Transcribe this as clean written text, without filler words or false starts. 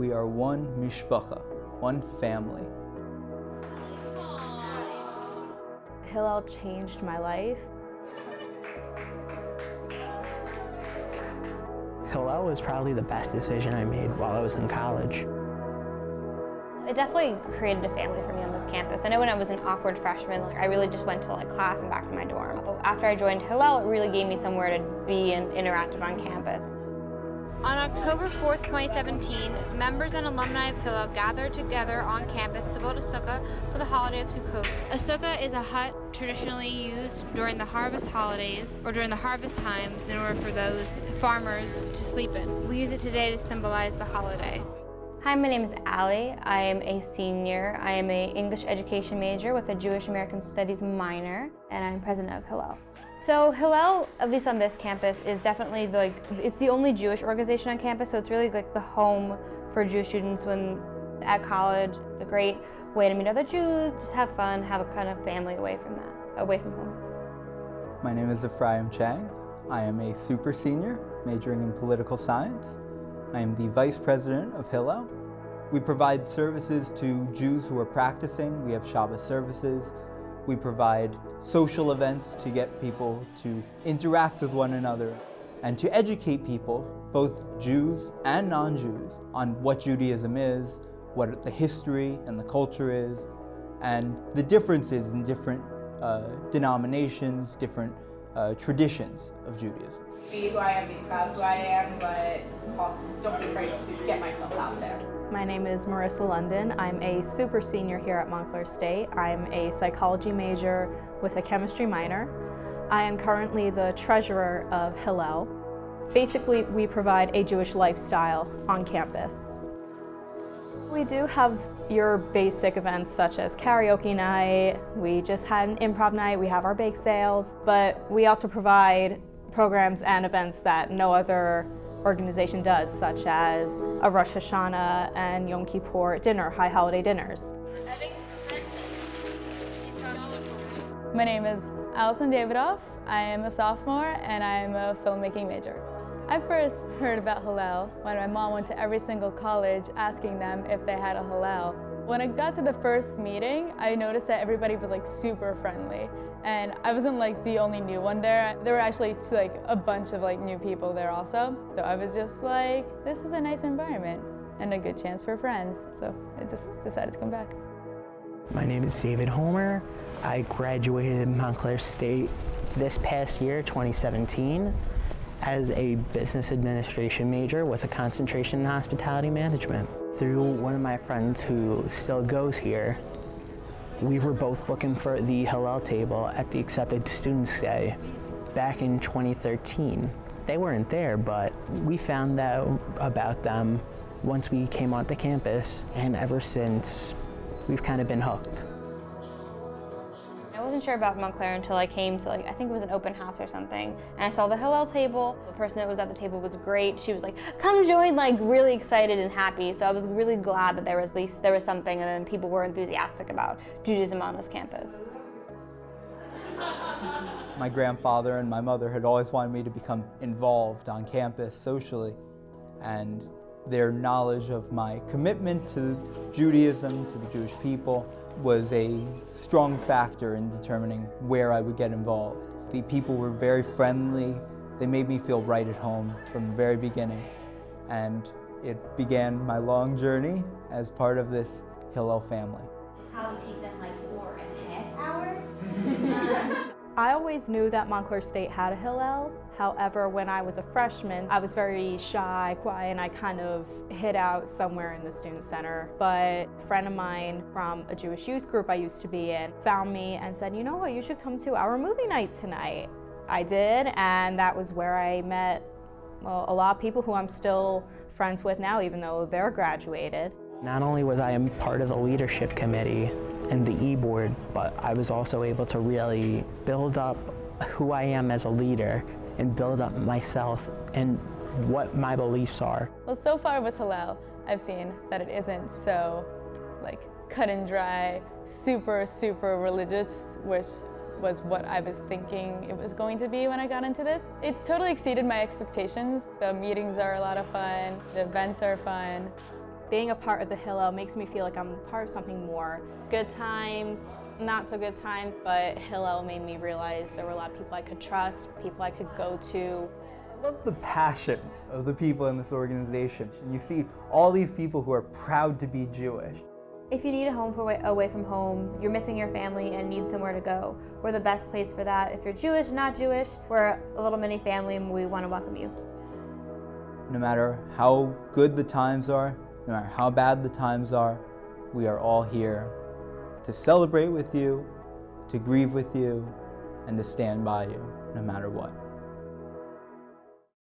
We are one mishpacha, one family. Hillel changed my life. Hillel was probably the best decision I made while I was in college. It definitely created a family for me on this campus. I know when I was an awkward freshman, I really just went to class and back to my dorm. But after I joined Hillel, it really gave me somewhere to be and interactive on campus. On October 4th, 2017, members and alumni of Hillel gathered together on campus to build a sukkah for the holiday of Sukkot. A sukkah is a hut traditionally used during the harvest holidays or during the harvest time in order for those farmers to sleep in. We use it today to symbolize the holiday. Hi, my name is Allie. I am a senior. I am an English education major with a Jewish American Studies minor, and I'm president of Hillel. So Hillel, at least on this campus, is definitely it's the only Jewish organization on campus, so it's really the home for Jewish students when at college. It's a great way to meet other Jews, just have fun, have a kind of family away from home. My name is Efraim Chang. I am a super senior, majoring in political science. I am the vice president of Hillel. We provide services to Jews who are practicing. We have Shabbos services. We provide social events to get people to interact with one another and to educate people, both Jews and non-Jews, on what Judaism is, what the history and the culture is, and the differences in different denominations, different traditions of Judaism. Be who I am, be proud of who I am, but also don't be afraid to get myself out there. My name is Marissa London. I'm a super senior here at Montclair State. I'm a psychology major with a chemistry minor. I am currently the treasurer of Hillel. Basically, we provide a Jewish lifestyle on campus. We do have your basic events such as karaoke night. We just had an improv night. We have our bake sales, but we also provide programs and events that no other organization does, such as a Rosh Hashanah and Yom Kippur dinner, high holiday dinners. My name is Allison Davidoff. I am a sophomore and I am a filmmaking major. I first heard about Hillel when my mom went to every single college asking them if they had a Hillel. When I got to the first meeting, I noticed that everybody was super friendly. And I wasn't the only new one there. There were actually a bunch of new people there also. So I was just this is a nice environment and a good chance for friends. So I just decided to come back. My name is David Homer. I graduated Montclair State this past year, 2017, as a business administration major with a concentration in hospitality management. Through one of my friends who still goes here, we were both looking for the Hillel table at the Accepted Students Day back in 2013. They weren't there, but we found out about them once we came onto campus, and ever since, we've kind of been hooked. I wasn't sure about Montclair until I came to I think it was an open house or something, and I saw the Hillel table. The person that was at the table was great. She was come join, really excited and happy. So I was really glad that there was something, and then people were enthusiastic about Judaism on this campus. My grandfather and my mother had always wanted me to become involved on campus socially, and their knowledge of my commitment to Judaism, to the Jewish people, was a strong factor in determining where I would get involved. The people were very friendly. They made me feel right at home from the very beginning. And it began my long journey as part of this Hillel family. Probably take them 4.5 hours. I always knew that Montclair State had a Hillel. However, when I was a freshman, I was very shy, quiet, and I kind of hid out somewhere in the student center. But a friend of mine from a Jewish youth group I used to be in found me and said, you know what, you should come to our movie night tonight. I did, and that was where I met a lot of people who I'm still friends with now, even though they're graduated. Not only was I a part of the leadership committee and the e-board, but I was also able to really build up who I am as a leader and build up myself and what my beliefs are. Well, so far with Hillel, I've seen that it isn't so cut and dry, super religious, which was what I was thinking it was going to be when I got into this. It totally exceeded my expectations. The meetings are a lot of fun, the events are fun. Being a part of the Hillel makes me feel like I'm part of something more. Good times, not so good times, but Hillel made me realize there were a lot of people I could trust, people I could go to. I love the passion of the people in this organization. And you see all these people who are proud to be Jewish. If you need a home away from home, you're missing your family and need somewhere to go, we're the best place for that. If you're Jewish, not Jewish, we're a little mini family and we want to welcome you. No matter how good the times are, no matter how bad the times are, we are all here to celebrate with you, to grieve with you, and to stand by you, no matter what.